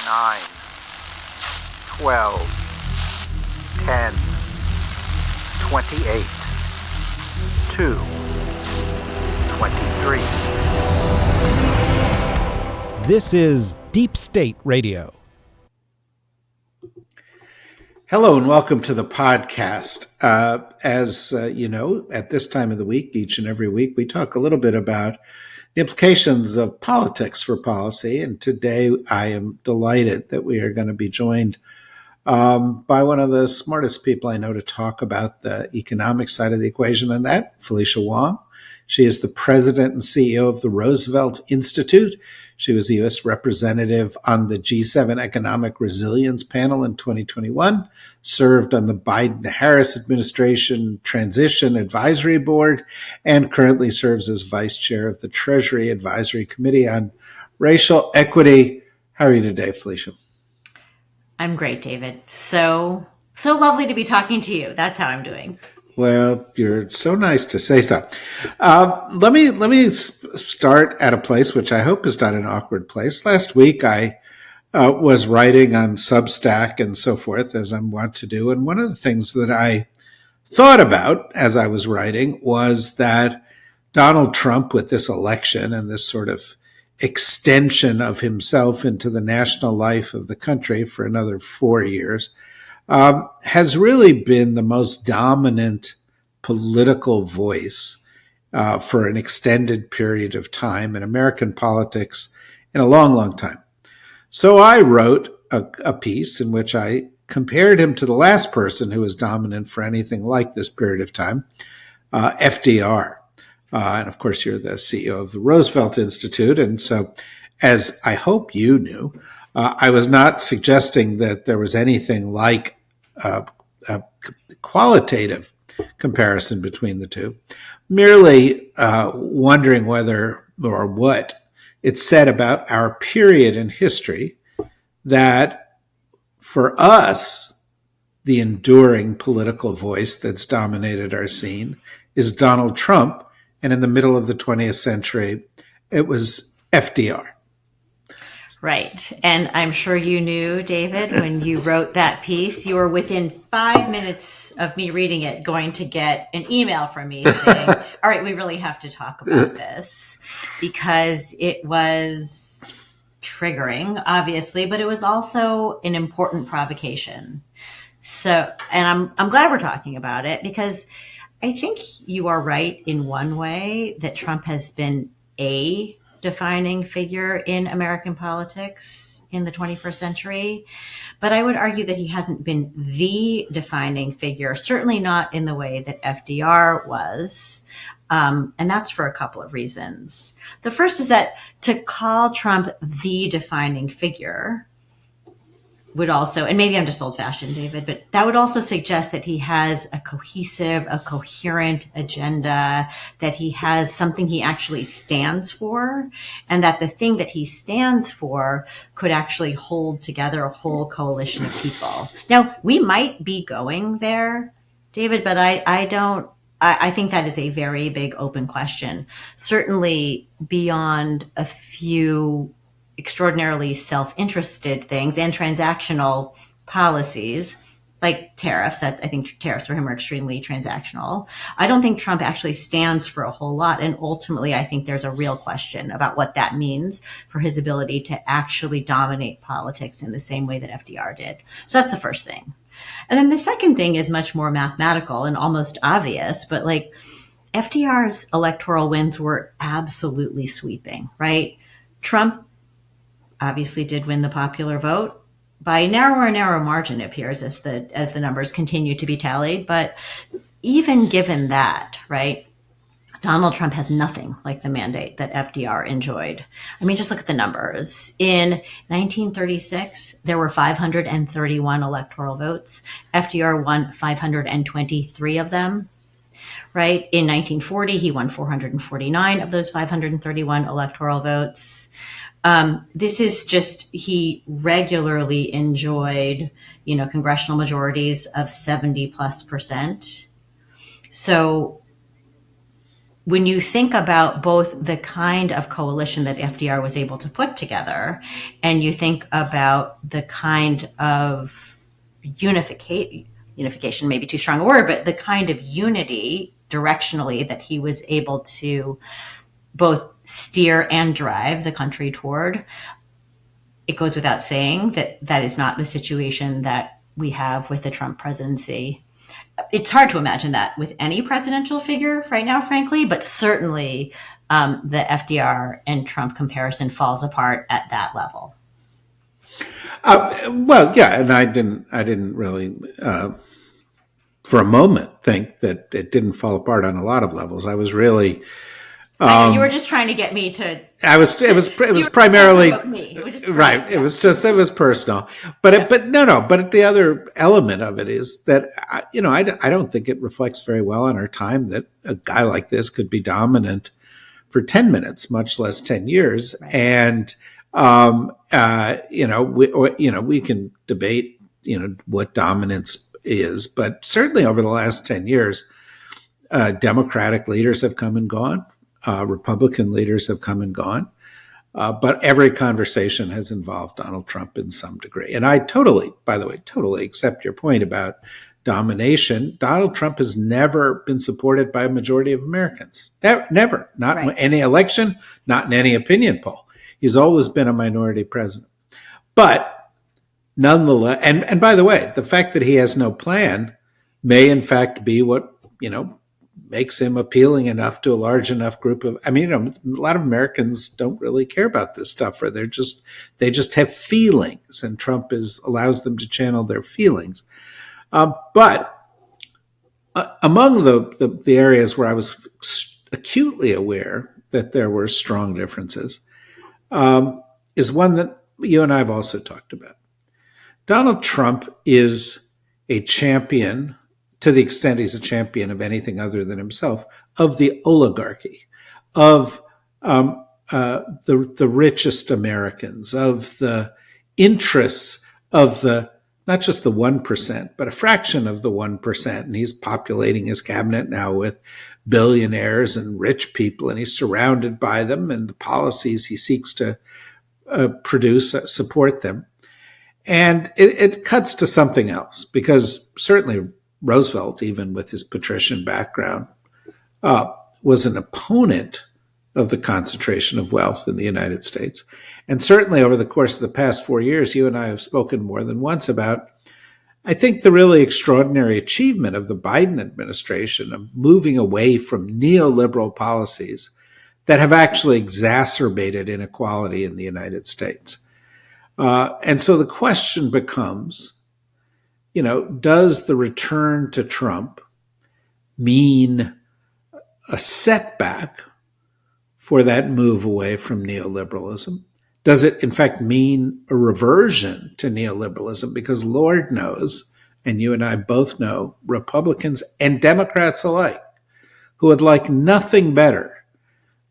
9, 12, 10, 28, 2, 23. This is Deep State Radio. Hello and welcome to the podcast. As you know, at this time of the week, each and every week, we talk a little bit about the implications of politics for policy. And today I am delighted that we are going to be joined by one of the smartest people I know to talk about the economic side of the equation, and that, Felicia Wong. She is the president and CEO of the Roosevelt Institute. She was the U.S. representative on the G7 Economic Resilience Panel in 2021, served on the Biden-Harris administration Transition Advisory Board, and currently serves as vice chair of the Treasury Advisory Committee on Racial Equity. How are you today, Felicia? I'm great, David. So lovely to be talking to you. That's how I'm doing. Well, you're so nice to say so. Let me start at a place which I hope is not an awkward place. Last week, I was writing on Substack and so forth, as I'm wont to do. And one of the things that I thought about as I was writing was that Donald Trump, with this election and this sort of extension of himself into the national life of the country for another 4 years, has really been the most dominant political voice for an extended period of time in American politics in a long, long time. So I wrote a piece in which I compared him to the last person who was dominant for anything like this period of time, FDR. And of course, you're the CEO of the Roosevelt Institute. And so, as I hope you knew, I was not suggesting that there was anything like a qualitative comparison between the two, merely wondering whether or what it said about our period in history that for us, the enduring political voice that's dominated our scene is Donald Trump. And in the middle of the 20th century, it was FDR. Right. And I'm sure you knew, David, when you wrote that piece, you were within 5 minutes of me reading it going to get an email from me saying, all right, we really have to talk about this, because it was triggering, obviously, but it was also an important provocation. So, and I'm glad we're talking about it, because I think you are right in one way that Trump has been a defining figure in American politics in the 21st century. But I would argue that he hasn't been the defining figure, certainly not in the way that FDR was. And that's for a couple of reasons. The first is that to call Trump the defining figure would also, and maybe I'm just old-fashioned, David, but that would also suggest that he has a cohesive, a coherent agenda, that he has something he actually stands for, and that the thing that he stands for could actually hold together a whole coalition of people. Now, we might be going there, David, but I think that is a very big open question. Certainly beyond a few extraordinarily self-interested things and transactional policies like tariffs. I think tariffs for him are extremely transactional. I don't think Trump actually stands for a whole lot. And ultimately, I think there's a real question about what that means for his ability to actually dominate politics in the same way that FDR did. So that's the first thing. And then the second thing is much more mathematical and almost obvious, but like FDR's electoral wins were absolutely sweeping, right? Trump obviously did win the popular vote by a narrower and narrower margin, it appears, as the numbers continue to be tallied. But even given that, right, Donald Trump has nothing like the mandate that FDR enjoyed. I mean, just look at the numbers. In 1936, there were 531 electoral votes. FDR won 523 of them. Right? In 1940, he won 449 of those 531 electoral votes. This is just, he regularly enjoyed, congressional majorities of 70+%. So when you think about both the kind of coalition that FDR was able to put together, and you think about the kind of unification, maybe too strong a word, but the kind of unity directionally that he was able to both steer and drive the country toward, it goes without saying that that is not the situation that we have with the Trump presidency. It's hard to imagine that with any presidential figure right now, frankly, but certainly the FDR and Trump comparison falls apart at that level. Well, yeah, and I didn't really, for a moment, think that it didn't fall apart on a lot of levels. I was really. I know you were just trying to get me to. It was primarily me. It was just right. Yeah. It was personal, but But the other element of it is that I don't think it reflects very well on our time that a guy like this could be dominant for 10 minutes, much less 10 years, Right. and we can debate what dominance is, but certainly over the last 10 years, Democratic leaders have come and gone. Republican leaders have come and gone. But every conversation has involved Donald Trump in some degree. And I totally accept your point about domination. Donald Trump has never been supported by a majority of Americans. Never. Not Right. in any election, not in any opinion poll. He's always been a minority president. But nonetheless, and by the way, the fact that he has no plan may in fact be what, makes him appealing enough to a large enough group of, a lot of Americans don't really care about this stuff, or they just have feelings, and Trump allows them to channel their feelings. But among the areas where I was acutely aware that there were strong differences, is one that you and I have also talked about. Donald Trump is a champion, to the extent he's a champion of anything other than himself, of the oligarchy, of the richest Americans, of the interests of not just the 1%, but a fraction of the 1%. And he's populating his cabinet now with billionaires and rich people, and he's surrounded by them, and the policies he seeks to produce support them. And it cuts to something else, because certainly Roosevelt, even with his patrician background, was an opponent of the concentration of wealth in the United States. And certainly over the course of the past 4 years, you and I have spoken more than once about, I think, the really extraordinary achievement of the Biden administration of moving away from neoliberal policies that have actually exacerbated inequality in the United States. And so the question becomes, does the return to Trump mean a setback for that move away from neoliberalism? Does it, in fact, mean a reversion to neoliberalism? Because Lord knows, and you and I both know, Republicans and Democrats alike, who would like nothing better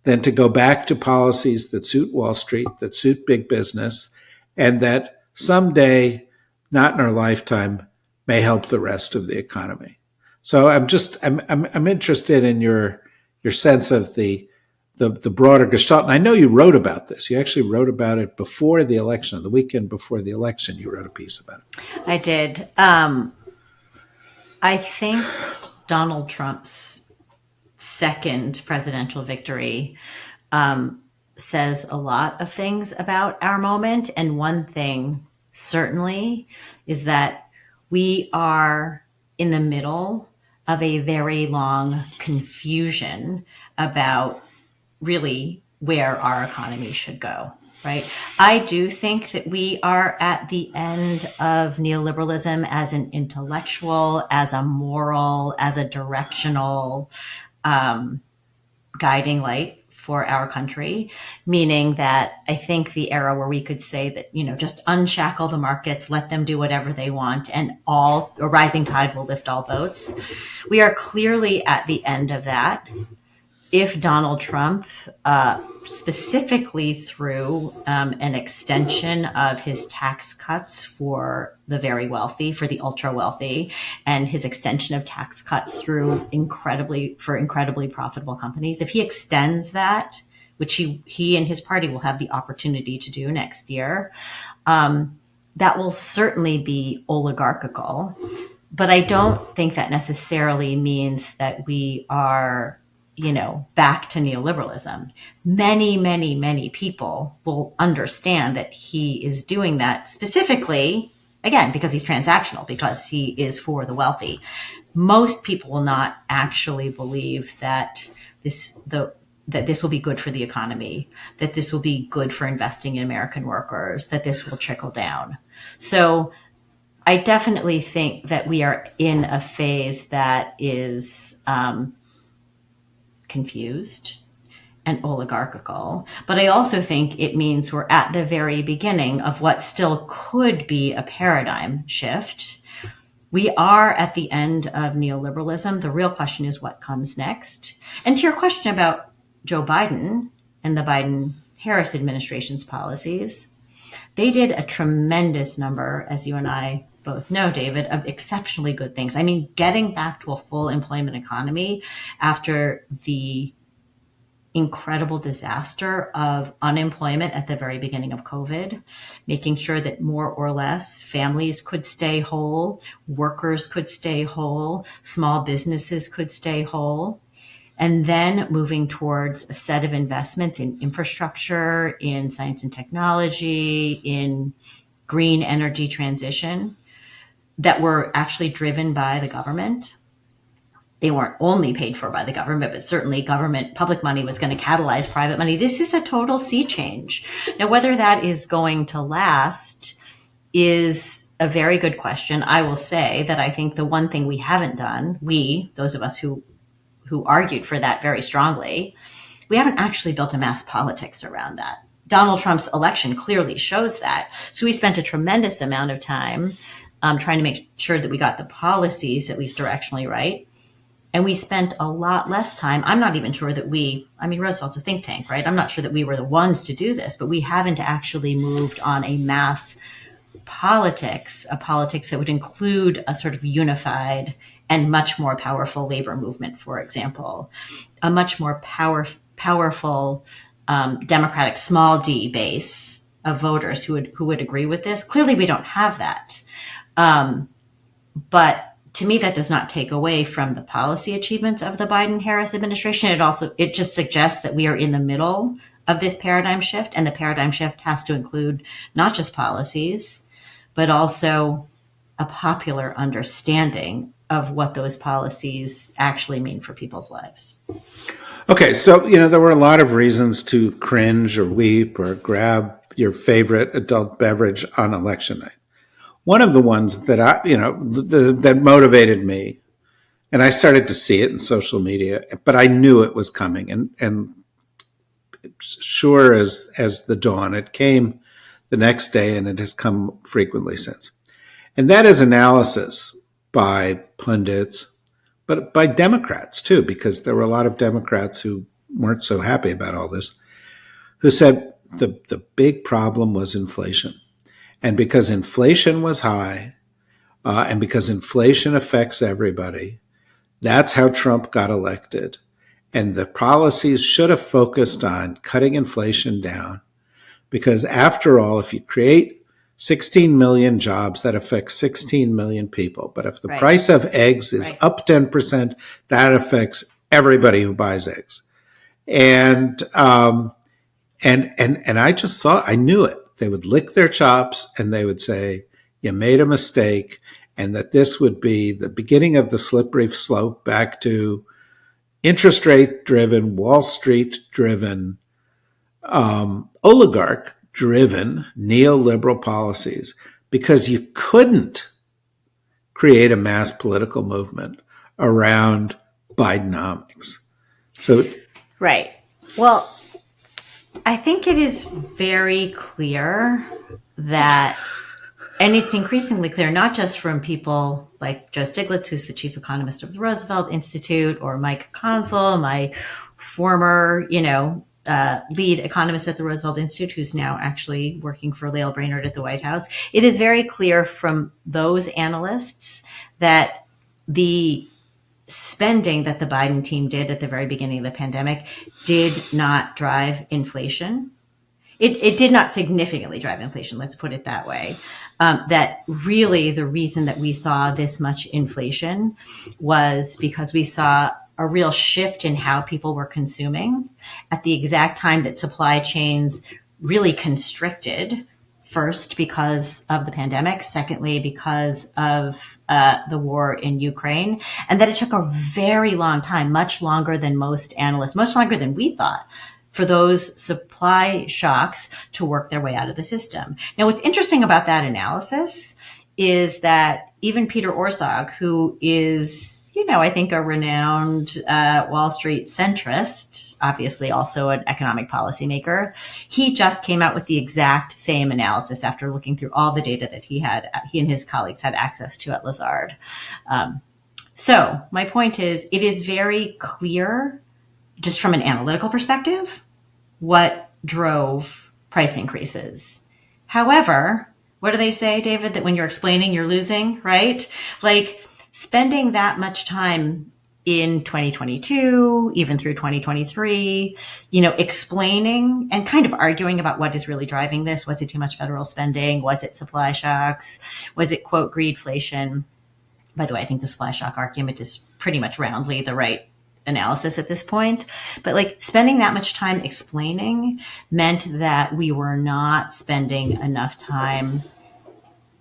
than to go back to policies that suit Wall Street, that suit big business, and that someday, not in our lifetime, may help the rest of the economy. So I'm interested in your sense of the broader gestalt. And I know you wrote about this. You actually wrote about it before the election, the weekend before the election. You wrote a piece about it. I did. I think Donald Trump's second presidential victory says a lot of things about our moment. And one thing certainly is that we are in the middle of a very long confusion about really where our economy should go, right? I do think that we are at the end of neoliberalism as an intellectual, as a moral, as a directional guiding light for our country, meaning that I think the era where we could say that, just unshackle the markets, let them do whatever they want, and a rising tide will lift all boats. We are clearly at the end of that. if Donald Trump, specifically through an extension of his tax cuts for the very wealthy, for the ultra wealthy, and his extension of tax cuts through incredibly profitable companies, if he extends that, which he and his party will have the opportunity to do next year, that will certainly be oligarchical. But I don't think that necessarily means that we are, back to neoliberalism. Many, many, many people will understand that he is doing that specifically, again, because he's transactional, because he is for the wealthy. Most people will not actually believe that this will be good for the economy, that this will be good for investing in American workers, that this will trickle down. So I definitely think that we are in a phase that is confused and oligarchical. But I also think it means we're at the very beginning of what still could be a paradigm shift. We are at the end of neoliberalism. The real question is what comes next. And to your question about Joe Biden and the Biden-Harris administration's policies, they did a tremendous number, as you and I both know, David, of exceptionally good things. I mean, getting back to a full employment economy after the incredible disaster of unemployment at the very beginning of COVID, making sure that more or less families could stay whole, workers could stay whole, small businesses could stay whole. And then moving towards a set of investments in infrastructure, in science and technology, in green energy transition that were actually driven by the government. They weren't only paid for by the government, but certainly public money was going to catalyze private money. This is a total sea change. Now, whether that is going to last is a very good question. I will say that I think the one thing we haven't done, those of us who argued for that very strongly, we haven't actually built a mass politics around that. Donald Trump's election clearly shows that. So we spent a tremendous amount of time trying to make sure that we got the policies at least directionally right. And we spent a lot less time. I'm not even sure that Roosevelt's a think tank, right? I'm not sure that we were the ones to do this, but we haven't actually moved on a mass politics, a politics that would include a sort of unified and much more powerful labor movement, for example, a much more powerful Democratic small d base of voters who would agree with this. Clearly, we don't have that. But to me, that does not take away from the policy achievements of the Biden-Harris administration. It just suggests that we are in the middle of this paradigm shift, and the paradigm shift has to include not just policies, but also a popular understanding of what those policies actually mean for people's lives. Okay, so, there were a lot of reasons to cringe or weep or grab your favorite adult beverage on election night. One of the ones that that motivated me, and I started to see it in social media, but I knew it was coming, and sure as the dawn, it came the next day, and it has come frequently since. And that is analysis by pundits, but by Democrats too, because there were a lot of Democrats who weren't so happy about all this, who said the big problem was inflation. And because inflation was high, and because inflation affects everybody, that's how Trump got elected. And the policies should have focused on cutting inflation down, because after all, if you create 16 million jobs, that affects 16 million people. But if the price of eggs is up 10%, that affects everybody who buys eggs. And I just I knew it. They would lick their chops and they would say, you made a mistake, and that this would be the beginning of the slippery slope back to interest rate driven, Wall Street driven, oligarch driven neoliberal policies, because you couldn't create a mass political movement around Bidenomics. So, right. Well, I think it is very clear that, and it's increasingly clear, not just from people like Joe Stiglitz, who's the chief economist of the Roosevelt Institute, or Mike Consul, my former, lead economist at the Roosevelt Institute, who's now actually working for Lael Brainerd at the White House. It is very clear from those analysts that the spending that the Biden team did at the very beginning of the pandemic did not drive inflation. It did not significantly drive inflation, let's put it that way. That really the reason that we saw this much inflation was because we saw a real shift in how people were consuming at the exact time that supply chains really constricted. First, because of the pandemic. Secondly, because of the war in Ukraine. And that it took a very long time, much longer than most analysts, much longer than we thought, for those supply shocks to work their way out of the system. Now, what's interesting about that analysis is that even Peter Orszag, who is, I think a renowned Wall Street centrist, obviously also an economic policymaker, he just came out with the exact same analysis after looking through all the data that he and his colleagues had access to at Lazard. So my point is, it is very clear, just from an analytical perspective, what drove price increases. However, what do they say, David? That when you're explaining, you're losing, right? Like spending that much time in 2022, even through 2023, explaining and kind of arguing about what is really driving this. Was it too much federal spending? Was it supply shocks? Was it, quote, greedflation? By the way, I think the supply shock argument is pretty much roundly the right analysis at this point. But like spending that much time explaining meant that we were not spending enough time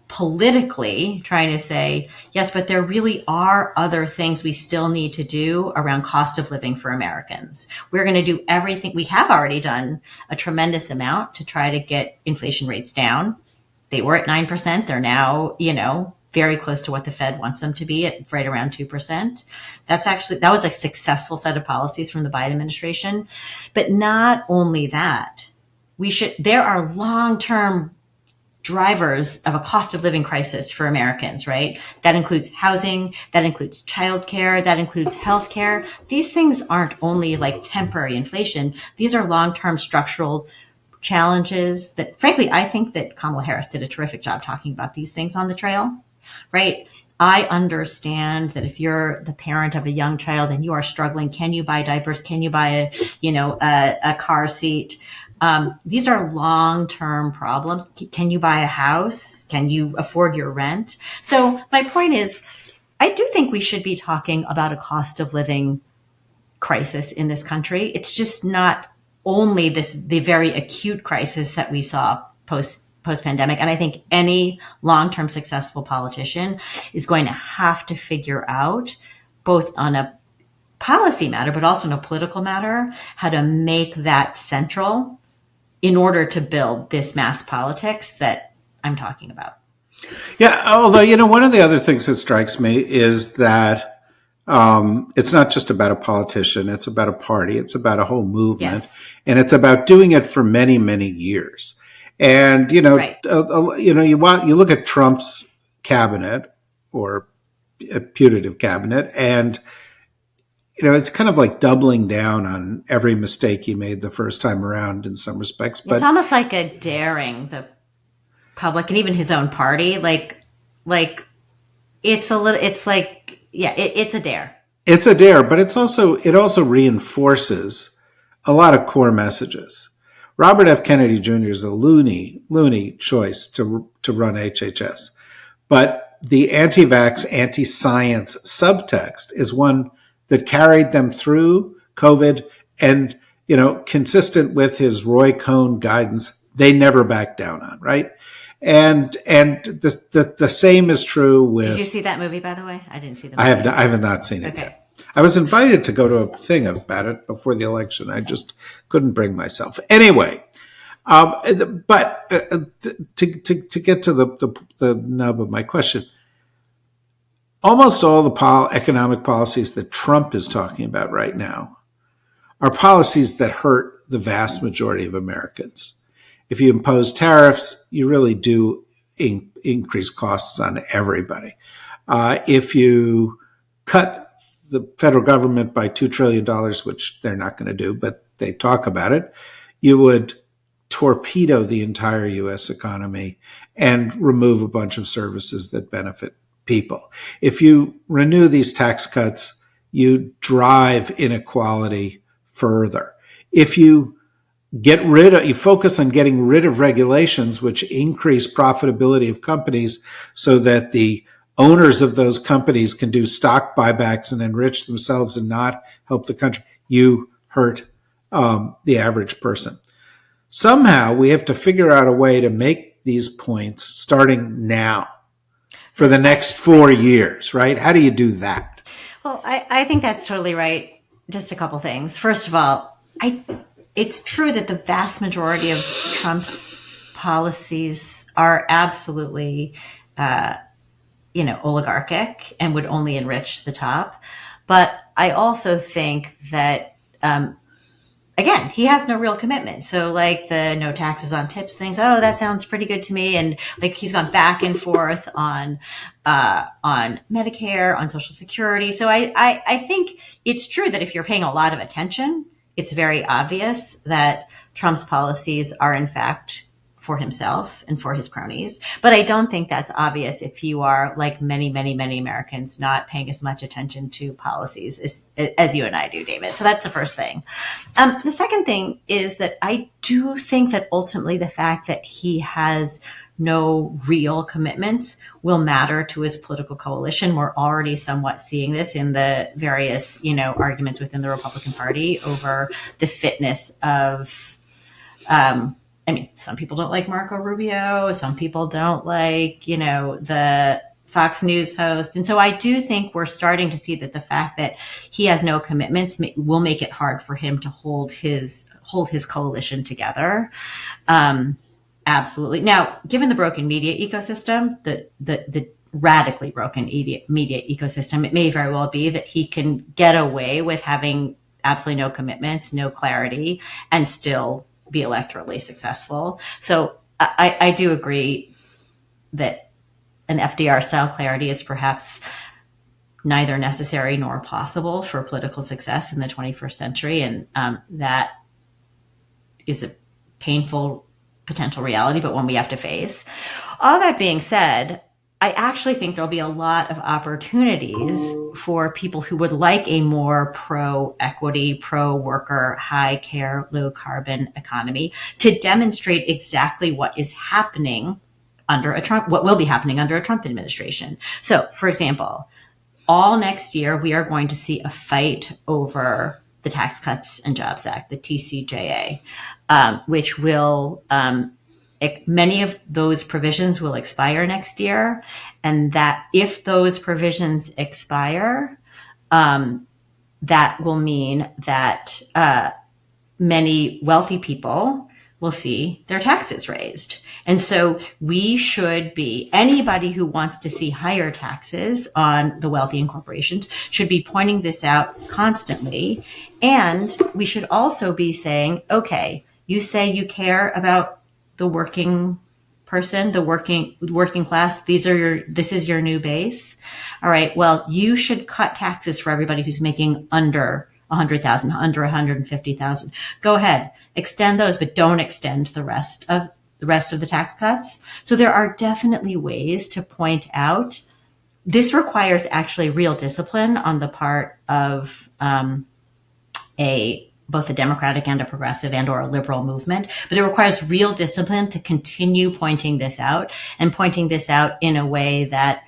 politically trying to say, yes, but there really are other things we still need to do around cost of living for Americans. We're going to do everything. We have already done a tremendous amount to try to get inflation rates down. They were at 9%. They're now, very close to what the Fed wants them to be at right around 2%. That was a successful set of policies from the Biden administration. But not only that, there are long-term drivers of a cost of living crisis for Americans, right? That includes housing, that includes childcare, that includes healthcare. These things aren't only like temporary inflation. These are long-term structural challenges that, frankly, I think that Kamala Harris did a terrific job talking about these things on the trail, right? I understand that if you're the parent of a young child and you are struggling, can you buy diapers? Can you buy a car seat? These are long-term problems. Can you buy a house? Can you afford your rent? So my point is, I do think we should be talking about a cost of living crisis in this country. It's just not only the very acute crisis that we saw post-pandemic. And I think any long-term successful politician is going to have to figure out, both on a policy matter, but also in a political matter, how to make that central in order to build this mass politics that I'm talking about. Yeah, although, one of the other things that strikes me is that it's not just about a politician, it's about a party, it's about a whole movement, Yes. And it's about doing it for many, many years. And, Right. You look at Trump's cabinet or a putative cabinet, and it's kind of like doubling down on every mistake he made the first time around in some respects. But it's almost like a daring the public and even his own party. Like it's a little, it's like, yeah, it's a dare. It's a dare, but it also reinforces a lot of core messages. Robert F. Kennedy Jr. is a loony choice to run HHS. But the anti-vax, anti-science subtext is one that carried them through COVID, and, consistent with his Roy Cohn guidance, they never backed down on, right? And the same is true with. Did you see that movie, by the way? I didn't see the movie. I have not seen it Okay. yet. I was invited to go to a thing about it before the election. I just couldn't bring myself. Anyway, but to get to the nub of my question, almost all the economic policies that Trump is talking about right now are policies that hurt the vast majority of Americans. If you impose tariffs, you really do increase costs on everybody. If you cut the federal government by $2 trillion, which they're not going to do, but they talk about it, you would torpedo the entire U.S. economy and remove a bunch of services that benefit people. If you renew these tax cuts, you drive inequality further. If you you focus on getting rid of regulations which increase profitability of companies so that the owners of those companies can do stock buybacks and enrich themselves and not help the country, you hurt the average person. Somehow we have to figure out a way to make these points starting now for the next 4 years, right? How do you do that? Well, I think that's totally right. Just a couple things. First of all, it's true that the vast majority of Trump's policies are absolutely, oligarchic and would only enrich the top. But I also think that, again, he has no real commitment. So like the no taxes on tips things, oh, that sounds pretty good to me. And like he's gone back and forth on Medicare, on Social Security. So I think it's true that if you're paying a lot of attention, it's very obvious that Trump's policies are in fact for himself and for his cronies. But I don't think that's obvious if you are, like many, many, many Americans, not paying as much attention to policies as you and I do, David. So that's the first thing. The second thing is that I do think that ultimately the fact that he has no real commitments will matter to his political coalition. We're already somewhat seeing this in the various, arguments within the Republican Party over the fitness of, some people don't like Marco Rubio. Some people don't like, the Fox News host. And so I do think we're starting to see that the fact that he has no commitments will make it hard for him to hold his coalition together. Absolutely. Now, given the broken media ecosystem, the radically broken media ecosystem, it may very well be that he can get away with having absolutely no commitments, no clarity, and still be electorally successful. So I do agree that an FDR style clarity is perhaps neither necessary nor possible for political success in the 21st century. And that is a painful potential reality, but one we have to face. All that being said, I actually think there'll be a lot of opportunities for people who would like a more pro-equity, pro-worker, high-care, low-carbon economy to demonstrate exactly what is happening under a Trump, what will be happening under a Trump administration. So, for example, all next year, we are going to see a fight over the Tax Cuts and Jobs Act, the TCJA, which will many of those provisions will expire next year. And that if those provisions expire, that will mean that many wealthy people will see their taxes raised. And so we should be, anybody who wants to see higher taxes on the wealthy and corporations should be pointing this out constantly. And we should also be saying, okay, you say you care about the working person, the working class. This is your new base. All right. Well, you should cut taxes for everybody who's making under 100,000, under 150,000. Go ahead, extend those, but don't extend the rest of the tax cuts. So there are definitely ways to point out. This requires actually real discipline on the part of both a Democratic and a progressive and or a liberal movement, but it requires real discipline to continue pointing this out and pointing this out in a way that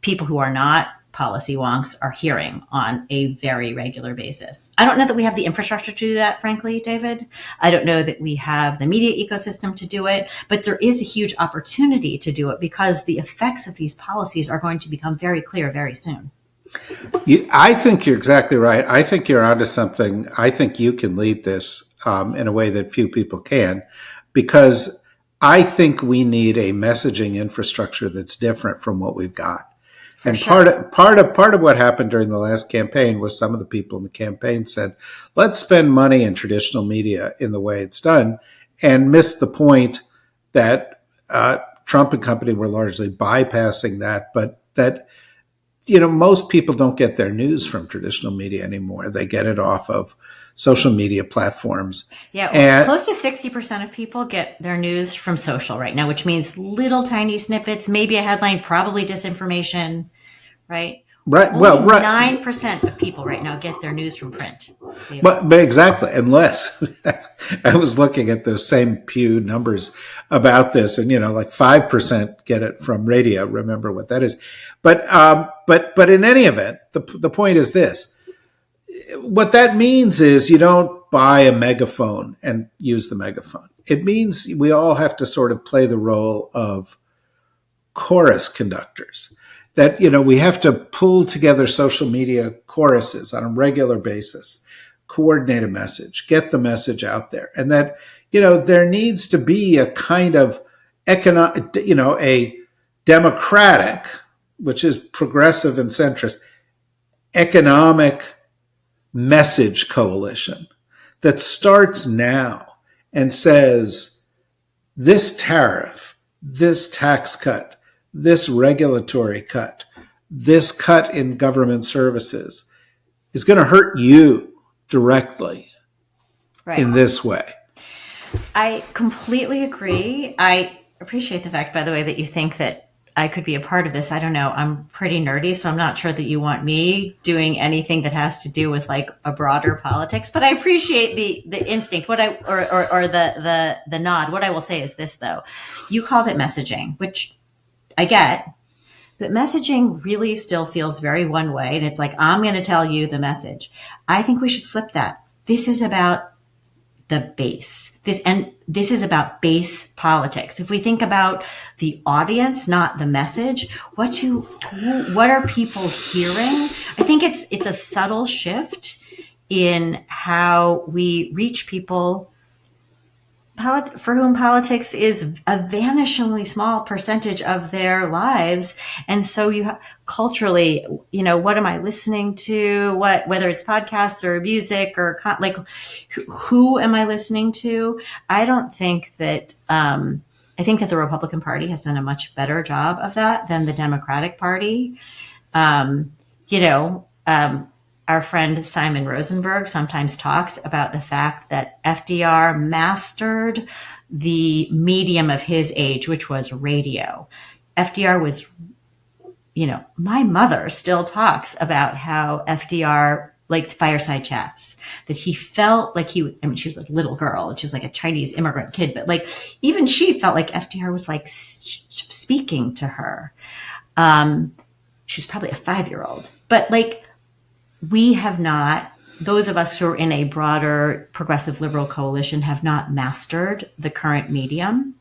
people who are not policy wonks are hearing on a very regular basis. I don't know that we have the infrastructure to do that, frankly, David. I don't know that we have the media ecosystem to do it, but there is a huge opportunity to do it because the effects of these policies are going to become very clear very soon. I think you're exactly right. I think you're onto something. I think you can lead this in a way that few people can, because I think we need a messaging infrastructure that's different from what we've got. And part of what happened during the last campaign was some of the people in the campaign said, let's spend money in traditional media in the way it's done, and missed the point that Trump and company were largely bypassing that, but that most people don't get their news from traditional media anymore. They get it off of social media platforms. Yeah, And close to 60% of people get their news from social right now, which means little tiny snippets, maybe a headline, probably disinformation, right? right, Only well, right, 9% of people right now get their news from print. but exactly, unless I was looking at those same Pew numbers about this, and like 5% get it from radio. Remember what that is, but in any event, the point is this: what that means is you don't buy a megaphone and use the megaphone. It means we all have to sort of play the role of chorus conductors. That, we have to pull together social media choruses on a regular basis, coordinate a message, get the message out there. And that, there needs to be a kind of a democratic, which is progressive and centrist, economic message coalition that starts now and says, this tariff, this tax cut, this regulatory cut, this cut in government services is going to hurt you directly in this way. I completely agree. I appreciate the fact, by the way, that you think that I could be a part of this. I don't know. I'm pretty nerdy, so I'm not sure that you want me doing anything that has to do with like a broader politics. But I appreciate the instinct. Or the nod. What I will say is this, though: you called it messaging, which I get, but messaging really still feels very one way, and it's like, I'm going to tell you the message. I think we should flip that. This is about the base. This is about base politics. If we think about the audience, not the message, what are people hearing? I think it's a subtle shift in how we reach people for whom politics is a vanishingly small percentage of their lives. And so culturally, what am I listening to? Whether it's podcasts or music or who am I listening to? I don't think that, I think that the Republican Party has done a much better job of that than the Democratic Party. Our friend Simon Rosenberg sometimes talks about the fact that FDR mastered the medium of his age, which was radio. FDR was, my mother still talks about how FDR liked fireside chats, that he felt like she was a little girl and she was like a Chinese immigrant kid, but like even she felt like FDR was like speaking to her. She was probably a 5-year-old, but like, we have not, those of us who are in a broader progressive liberal coalition have not mastered the current medium.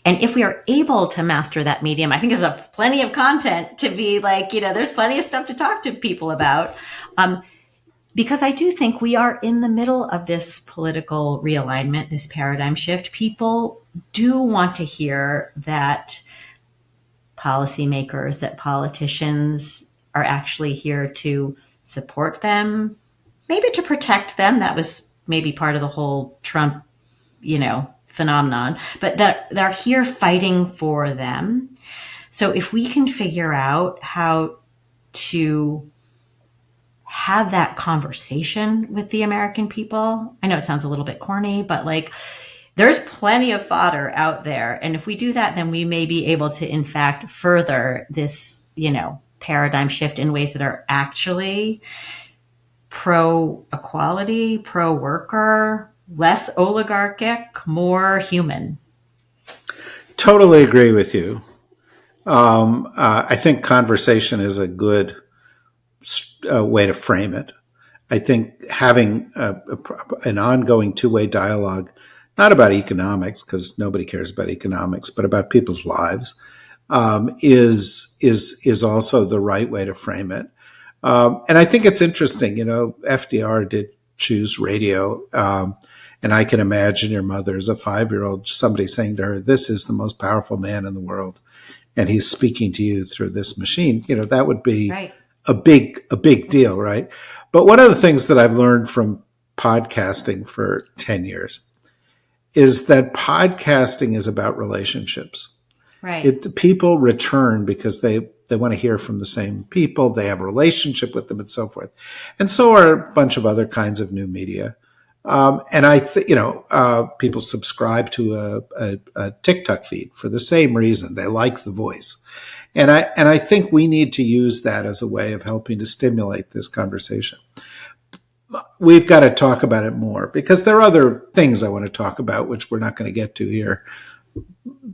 And if we are able to master that medium, I think there's plenty of content to be like, there's plenty of stuff to talk to people about. Because I do think we are in the middle of this political realignment, this paradigm shift. People do want to hear that policymakers, that politicians are actually here to support them, maybe to protect them. That was maybe part of the whole Trump, phenomenon, but that they're here fighting for them. So if we can figure out how to have that conversation with the American people, I know it sounds a little bit corny, but like, there's plenty of fodder out there. And if we do that, then we may be able to, in fact, further this, paradigm shift in ways that are actually pro-equality, pro-worker, less oligarchic, more human. Totally agree with you. I think conversation is a good way to frame it. I think having an ongoing two-way dialogue, not about economics, because nobody cares about economics, but about people's lives, is also the right way to frame it. And I think it's interesting, FDR did choose radio. And I can imagine your mother as a 5-year-old, somebody saying to her, this is the most powerful man in the world. And he's speaking to you through this machine. That would be right. a big deal, right? But one of the things that I've learned from podcasting for 10 years is that podcasting is about relationships. Right. People return because they they want to hear from the same people. They have a relationship with them and so forth. And so are a bunch of other kinds of new media. And people subscribe to a TikTok feed for the same reason. They like the voice. And I think we need to use that as a way of helping to stimulate this conversation. We've got to talk about it more because there are other things I want to talk about, which we're not going to get to here,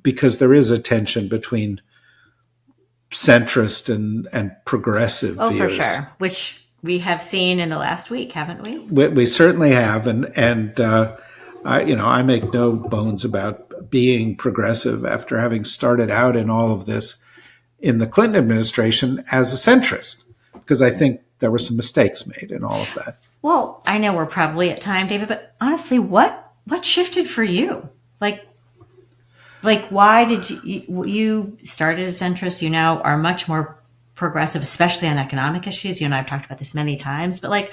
because there is a tension between centrist and progressive views. Oh, for sure. Which we have seen in the last week, haven't we? We certainly have, and I make no bones about being progressive after having started out in all of this in the Clinton administration as a centrist, because I think there were some mistakes made in all of that. Well, I know we're probably at time, David, but honestly, what shifted for you? Like why did you start as a centrist? You now are much more progressive, especially on economic issues. You and I have talked about this many times, but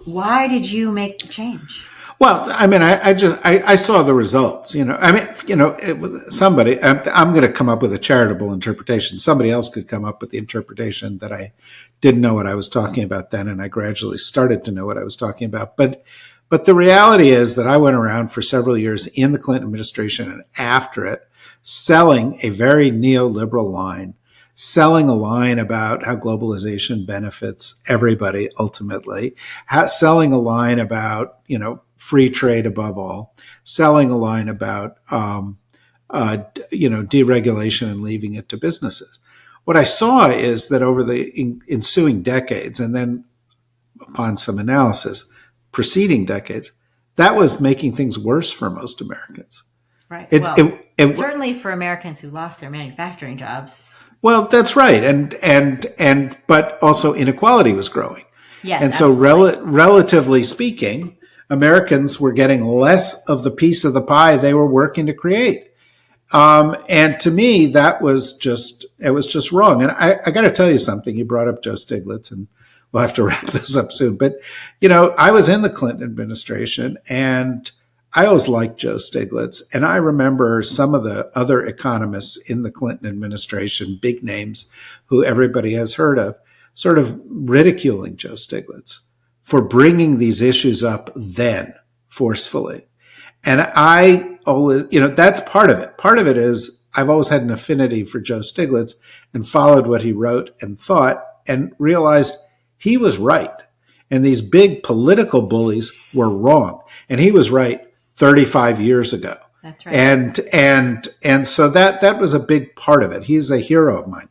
why did you make the change? Well, I mean, I saw the results, somebody, I'm going to come up with a charitable interpretation. Somebody else could come up with the interpretation that I didn't know what I was talking about then, and I gradually started to know what I was talking about. But the reality is that I went around for several years in the Clinton administration and after it, selling a very neoliberal line, selling a line about how globalization benefits everybody ultimately, selling a line about, free trade above all, selling a line about, deregulation and leaving it to businesses. What I saw is that over the ensuing decades, and then upon some analysis, preceding decades, that was making things worse for most Americans. Right. It certainly for Americans who lost their manufacturing jobs. Well, that's right, and but also inequality was growing. Yes, and so relatively speaking, Americans were getting less of the piece of the pie they were working to create. And to me, it was just wrong. And I got to tell you something. You brought up Joe Stiglitz, and we'll have to wrap this up soon. But, I was in the Clinton administration, and I always liked Joe Stiglitz. And I remember some of the other economists in the Clinton administration, big names who everybody has heard of, sort of ridiculing Joe Stiglitz for bringing these issues up then forcefully. And I always, that's part of it. Part of it is I've always had an affinity for Joe Stiglitz and followed what he wrote and thought and realized he was right. And these big political bullies were wrong. And he was right 35 years ago. That's right. And so that was a big part of it. He's a hero of mine.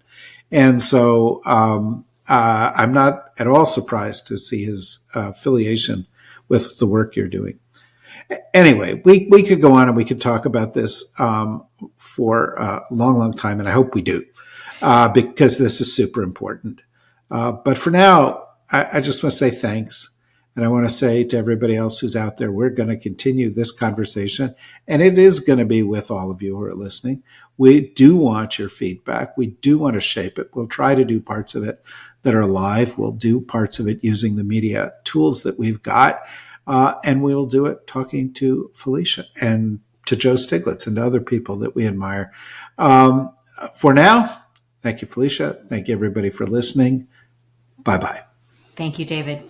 And so I'm not at all surprised to see his affiliation with the work you're doing. Anyway, we could go on and we could talk about this for a long, long time, and I hope we do, because this is super important. But for now, I just want to say thanks. And I want to say to everybody else who's out there, we're going to continue this conversation, and it is going to be with all of you who are listening. We do want your feedback. We do want to shape it. We'll try to do parts of it that are live. We'll do parts of it using the media tools that we've got. And we'll do it talking to Felicia and to Joe Stiglitz and to other people that we admire. For now, thank you, Felicia. Thank you, everybody, for listening. Bye-bye. Thank you, David.